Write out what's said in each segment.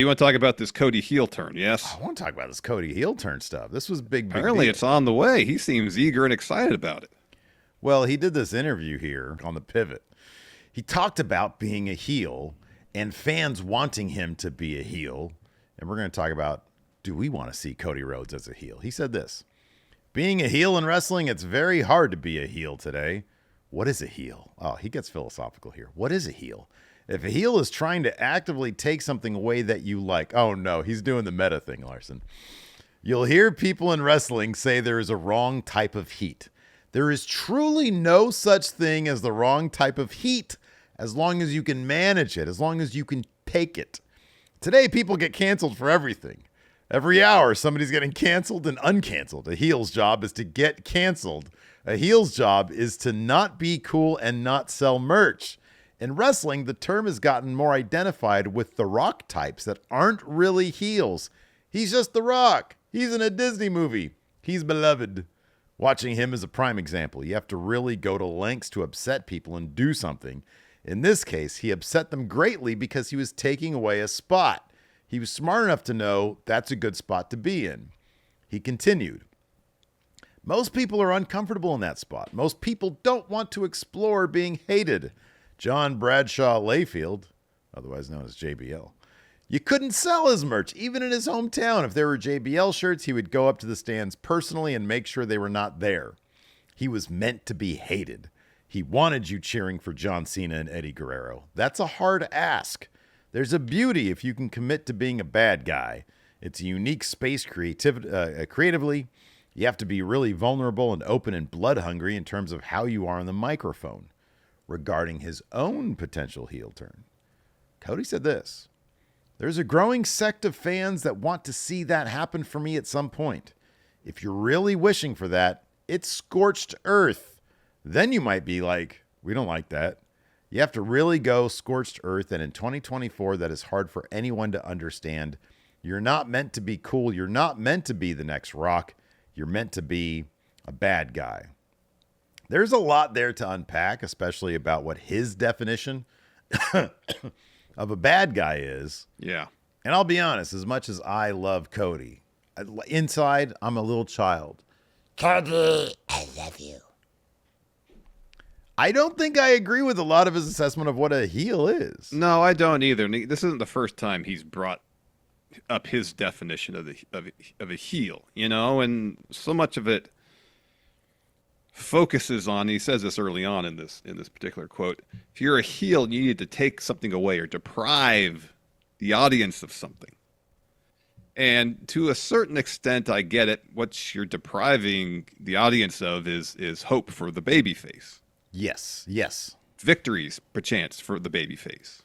want to talk about this Cody heel turn, yes? I want to talk about this Cody heel turn stuff. This was big Apparently deal. it's on the way. He seems eager and excited about it. Well, he did this interview here on the Pivot. He talked about being a heel and fans wanting him to be a heel. And we're going to talk about, do we want to see Cody Rhodes as a heel? He said this: being a heel in wrestling, it's very hard to be a heel today. What is a heel? Oh, he gets philosophical here. What is a heel? If a heel is trying to actively take something away that you like, oh no, he's doing the meta thing, Larson. You'll hear people in wrestling say there is a wrong type of heat. There is truly no such thing as the wrong type of heat as long as you can manage it, as long as you can take it. Today, people get canceled for everything. Every hour, somebody's getting canceled and uncanceled. A heel's job is to get canceled. A heel's job is to not be cool and not sell merch. In wrestling, the term has gotten more identified with the Rock types that aren't really heels. He's just The Rock. He's in a Disney movie. He's beloved. Watching him is a prime example. You have to really go to lengths to upset people and do something. In this case, he upset them greatly because he was taking away a spot. He was smart enough to know that's a good spot to be in. He continued, most people are uncomfortable in that spot. Most people don't want to explore being hated. John Bradshaw Layfield, otherwise known as JBL, you couldn't sell his merch, even in his hometown. If there were JBL shirts, he would go up to the stands personally and make sure they were not there. He was meant to be hated. He wanted you cheering for John Cena and Eddie Guerrero. That's a hard ask. There's a beauty if you can commit to being a bad guy. It's a unique space creatively. You have to be really vulnerable and open and blood hungry in terms of how you are on the microphone. Regarding his own potential heel turn, Cody said this: there's a growing sect of fans that want to see that happen for me at some point. If you're really wishing for that, it's scorched earth. Then you might be like, we don't like that. You have to really go scorched earth, and in 2024, that is hard for anyone to understand. You're not meant to be cool. You're not meant to be the next Rock. You're meant to be a bad guy. There's a lot there to unpack, especially about what his definition of a bad guy is. Yeah. And I'll be honest, as much as I love Cody, inside, I'm a little child. Cody, I love you. I don't think I agree with a lot of his assessment of what a heel is. No, I don't either. This isn't the first time he's brought up his definition of a heel, and so much of it focuses on, he says this early on in this particular quote, if you're a heel, you need to take something away or deprive the audience of something. And to a certain extent, I get it. What you're depriving the audience of is hope for the babyface. Yes. Victories, perchance, for the babyface.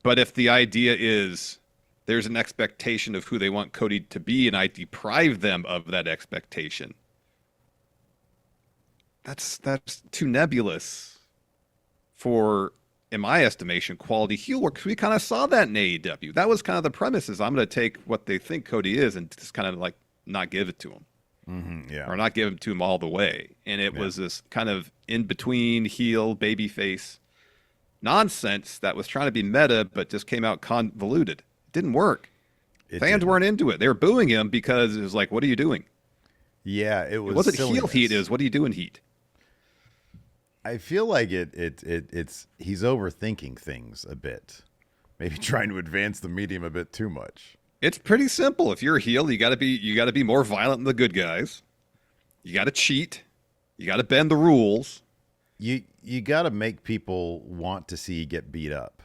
But if the idea is there's an expectation of who they want Cody to be, and I deprive them of that expectation, that's too nebulous for, in my estimation, quality heel work. Because we kind of saw that in AEW. That was kind of the premise: is I'm going to take what they think Cody is and just kind of like not give it to him. Or not give it to him all the way. And it was this kind of in between heel babyface nonsense that was trying to be meta, but just came out convoluted. It didn't work. Fans weren't into it. They were booing him because it was like, what are you doing? Yeah, it was. It wasn't silliness. heel heat. Is what are you doing heat? I feel like it's he's overthinking things a bit, maybe trying to advance the medium a bit too much. It's pretty simple. If you're a heel, you got to be more violent than the good guys. You got to cheat. You got to bend the rules. You got to make people want to see you get beat up.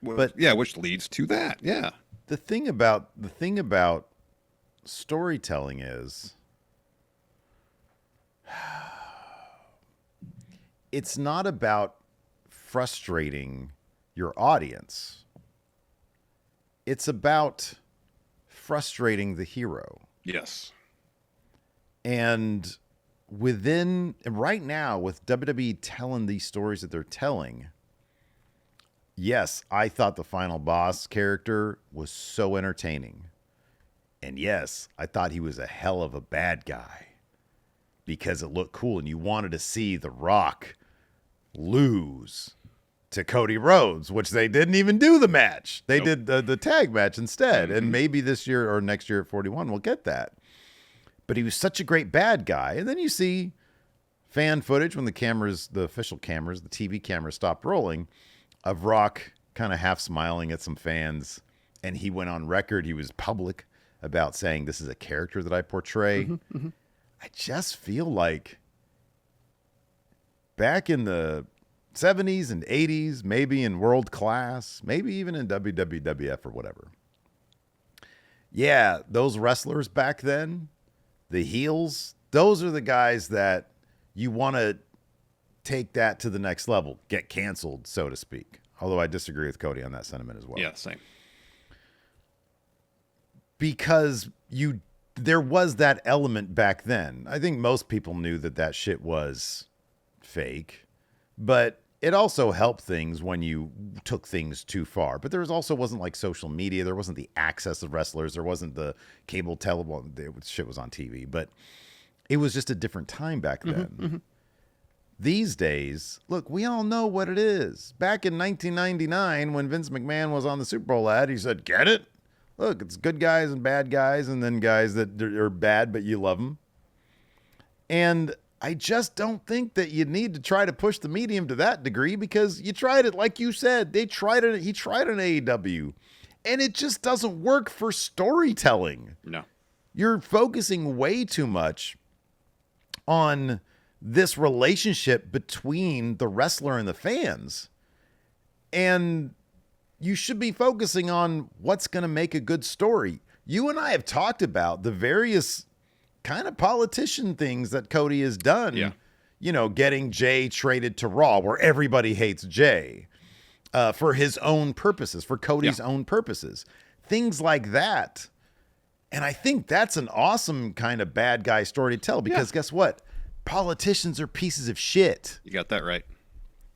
But yeah, which leads to that. Yeah. The thing about storytelling is it's not about frustrating your audience. It's about frustrating the hero. Yes. And right now, with WWE telling these stories that they're telling, yes, I thought the final boss character was so entertaining. And yes, I thought he was a hell of a bad guy because it looked cool and you wanted to see The Rock lose to Cody Rhodes, which they didn't even do the match. They did the tag match instead. Mm-hmm. And maybe this year or next year at 41, we'll get that. But he was such a great bad guy. And then you see fan footage when the official cameras, the TV cameras stopped rolling, of Rock kind of half smiling at some fans. And he went on record. He was public about saying, this is a character that I portray. Mm-hmm, mm-hmm. I just feel like back in the 70s and 80s, maybe in world class, maybe even in WWF or whatever. Yeah, those wrestlers back then, the heels, those are the guys that you want to take that to the next level, get canceled, so to speak. Although I disagree with Cody on that sentiment as well. Yeah, same. Because there was that element back then. I think most people knew that shit was fake, but it also helped things when you took things too far. But there wasn't like social media. There wasn't the access of wrestlers. There wasn't the cable shit was on TV, but it was just a different time back then. Mm-hmm, mm-hmm. These days, look, we all know what it is. Back in 1999, when Vince McMahon was on the Super Bowl ad, he said, get it? Look, it's good guys and bad guys, and then guys that are bad, but you love them. And I just don't think that you need to try to push the medium to that degree, because you tried it, like you said. He tried an AEW, and it just doesn't work for storytelling. No. You're focusing way too much on this relationship between the wrestler and the fans. And you should be focusing on what's going to make a good story. You and I have talked about the various kind of politician things that Cody has done. Yeah. You know, getting Jay traded to Raw, where everybody hates Jay, for his own purposes, for Cody's own purposes. Things like that. And I think that's an awesome kind of bad guy story to tell, because guess what? Politicians are pieces of shit. You got that right.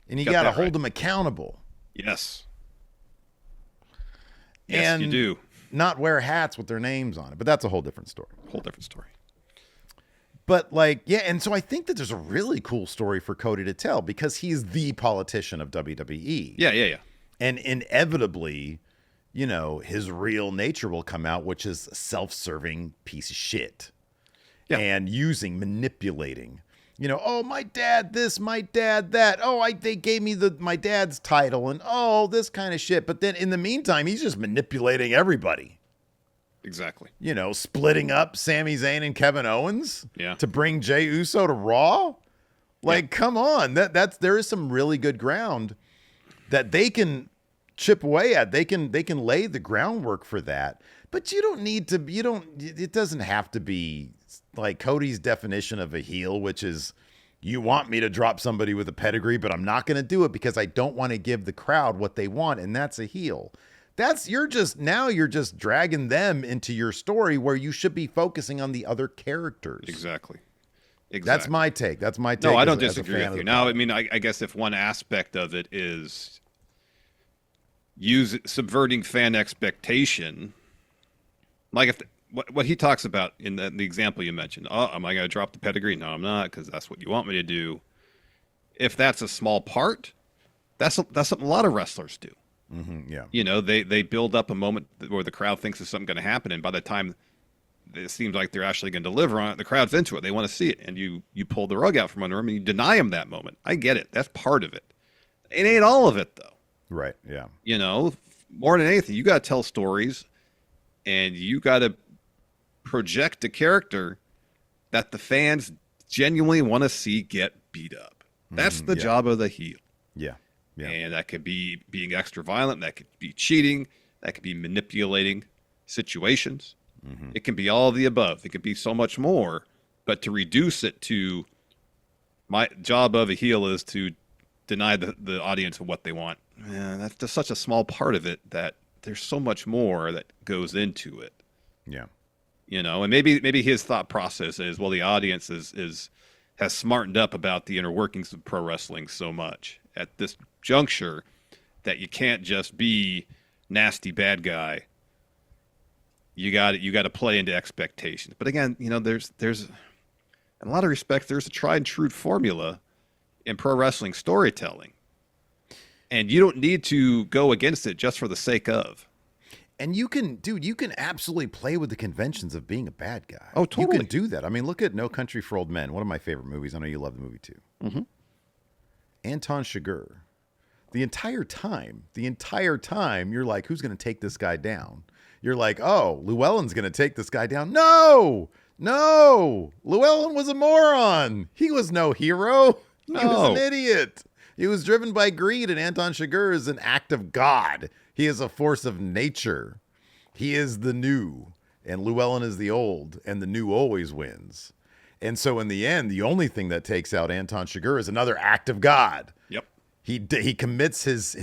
And you got to hold them accountable. Yes. Yes, you do. Not wear hats with their names on it. But that's a whole different story. Whole different story. But and so I think that there's a really cool story for Cody to tell, because he's the politician of WWE. Yeah. And inevitably, you know, his real nature will come out, which is a self-serving piece of shit. Yeah. And manipulating. You know, oh, my dad this, my dad that. Oh, they gave me my dad's title, and this kind of shit. But then in the meantime, he's just manipulating everybody. Exactly. You know, splitting up Sami Zayn and Kevin Owens to bring Jey Uso to Raw. Like, come on. There is some really good ground that they can chip away at. They can lay the groundwork for that. But it doesn't have to be like Cody's definition of a heel, which is, you want me to drop somebody with a pedigree, but I'm not going to do it because I don't want to give the crowd what they want, and that's a heel. You're just dragging them into your story, where you should be focusing on the other characters. Exactly. That's my take. No, I don't disagree with you. Now, I mean, I guess if one aspect of it is subverting fan expectation, like if what he talks about in the example you mentioned, am I going to drop the pedigree? No, I'm not, because that's what you want me to do. If that's a small part, that's something a lot of wrestlers do. Mm-hmm, yeah. You know, they build up a moment where the crowd thinks there's something going to happen, and by the time it seems like they're actually going to deliver on it, the crowd's into it. They want to see it, and you pull the rug out from under them, and you deny them that moment. I get it. That's part of it. It ain't all of it, though. Right, yeah. You know, more than anything, you got to tell stories, and you got to project a character that the fans genuinely want to see get beat up. That's the job of the heel. Yeah. Yeah. And that could be being extra violent. That could be cheating. That could be manipulating situations. Mm-hmm. It can be all of the above. It could be so much more. But to reduce it to, my job of a heel is to deny the audience of what they want. Man, that's just such a small part of it that there's so much more that goes into it. Yeah. You know, and maybe his thought process is, well, the audience has smartened up about the inner workings of pro wrestling so much at this juncture that you can't just be nasty bad guy. You got to play into expectations. But again, you know, there's in a lot of respects, there's a tried and true formula in pro wrestling storytelling. And you don't need to go against it just for the sake of. And you can absolutely play with the conventions of being a bad guy. Oh, totally. You can do that. I mean, look at No Country for Old Men, one of my favorite movies. I know you love the movie too. Mm-hmm. Anton Chigurh. The entire time, you're like, who's going to take this guy down? You're like, oh, Llewellyn's going to take this guy down. No, Llewellyn was a moron. He was no hero. He was an idiot. He was driven by greed, and Anton Chigurh is an act of God. He is a force of nature. He is the new, and Llewellyn is the old, and the new always wins. And so in the end, the only thing that takes out Anton Chigurh is another act of God. Yep. He commits his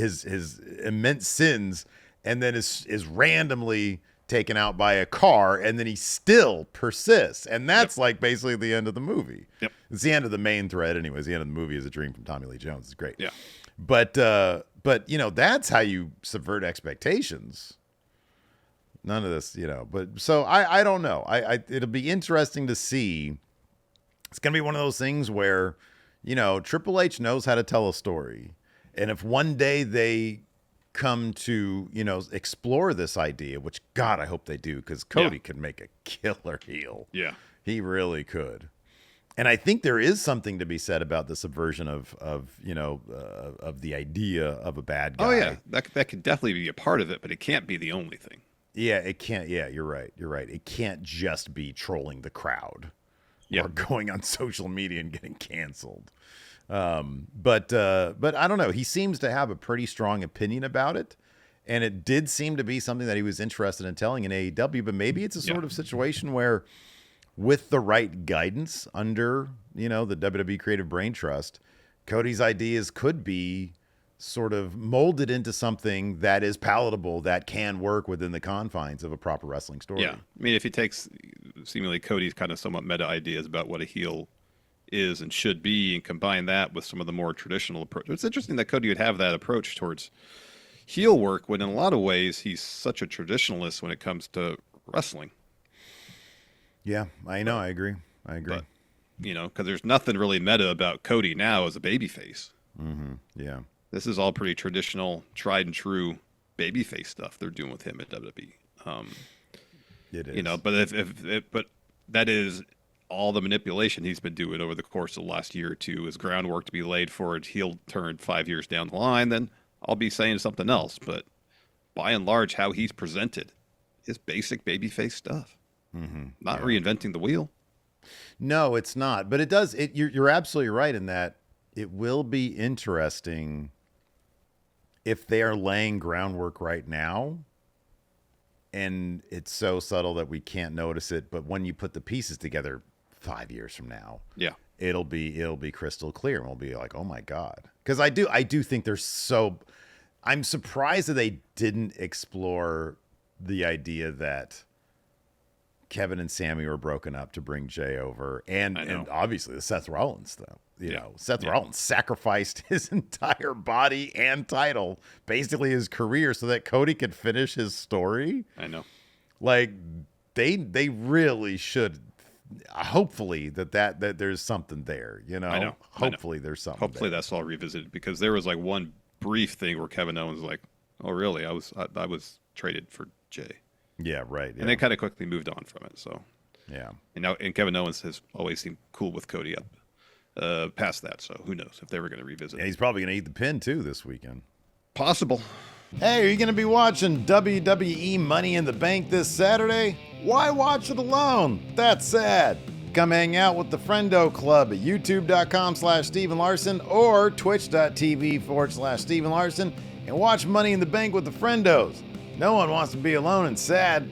immense sins and then is randomly taken out by a car, and then he still persists. And that's like basically the end of the movie. Yep. It's the end of the main thread anyways. The end of the movie is a dream from Tommy Lee Jones. It's great. Yeah. But you know, that's how you subvert expectations. None of this, you know, but so I don't know. It'll be interesting to see. It's going to be one of those things where, you know, Triple H knows how to tell a story. And if one day they come to, you know, explore this idea, which God, I hope they do, because Cody could make a killer heel. Yeah. He really could. And I think there is something to be said about the subversion of you know, of the idea of a bad guy. Oh, yeah. That could definitely be a part of it, but it can't be the only thing. Yeah, it can't. Yeah, you're right. It can't just be trolling the crowd or going on social media and getting canceled. But I don't know. He seems to have a pretty strong opinion about it. And it did seem to be something that he was interested in telling in AEW. But maybe it's a sort of situation where, with the right guidance under, you know, the WWE Creative Brain Trust, Cody's ideas could be sort of molded into something that is palatable, that can work within the confines of a proper wrestling story. Yeah. I mean, if he takes seemingly Cody's kind of somewhat meta ideas about what a heel is and should be and combine that with some of the more traditional approach. It's interesting that Cody would have that approach towards heel work when in a lot of ways he's such a traditionalist when it comes to wrestling. Yeah, I know. I agree. But, you know, because there's nothing really meta about Cody now as a babyface. Mm-hmm. Yeah. This is all pretty traditional, tried and true babyface stuff they're doing with him at WWE. It is. You know, but but that is all the manipulation he's been doing over the course of the last year or two is groundwork to be laid for a heel turn 5 years down the line. Then I'll be saying something else. But by and large, how he's presented is basic babyface stuff. Mm-hmm. Not reinventing the wheel. No, it's not. But it does. You're absolutely right in that it will be interesting if they are laying groundwork right now and it's so subtle that we can't notice it. But when you put the pieces together 5 years from now, it'll be crystal clear, and we'll be like, oh my God. Because I do think there's I'm surprised that they didn't explore the idea that Kevin and Sammy were broken up to bring Jay over, and obviously the Seth Rollins stuff. You know, Seth Rollins sacrificed his entire body and title, basically his career, so that Cody could finish his story. I know. Like they really should. Hopefully that there's something there. You know. I know. Hopefully there's something. Hopefully that's all revisited, because there was like one brief thing where Kevin Owens was like, "Oh, really? I was traded for Jay." Yeah, right. Yeah. And they kind of quickly moved on from it. So yeah. And Kevin Owens has always seemed cool with Cody up past that. So who knows if they were going to revisit it. He's probably going to eat the pin too this weekend. Possible. Hey, are you going to be watching WWE Money in the Bank this Saturday? Why watch it alone? That's sad. Come hang out with the Friendo Club at youtube.com/Steven Larson or twitch.tv/Steven Larson and watch Money in the Bank with the Friendos. No one wants to be alone and sad.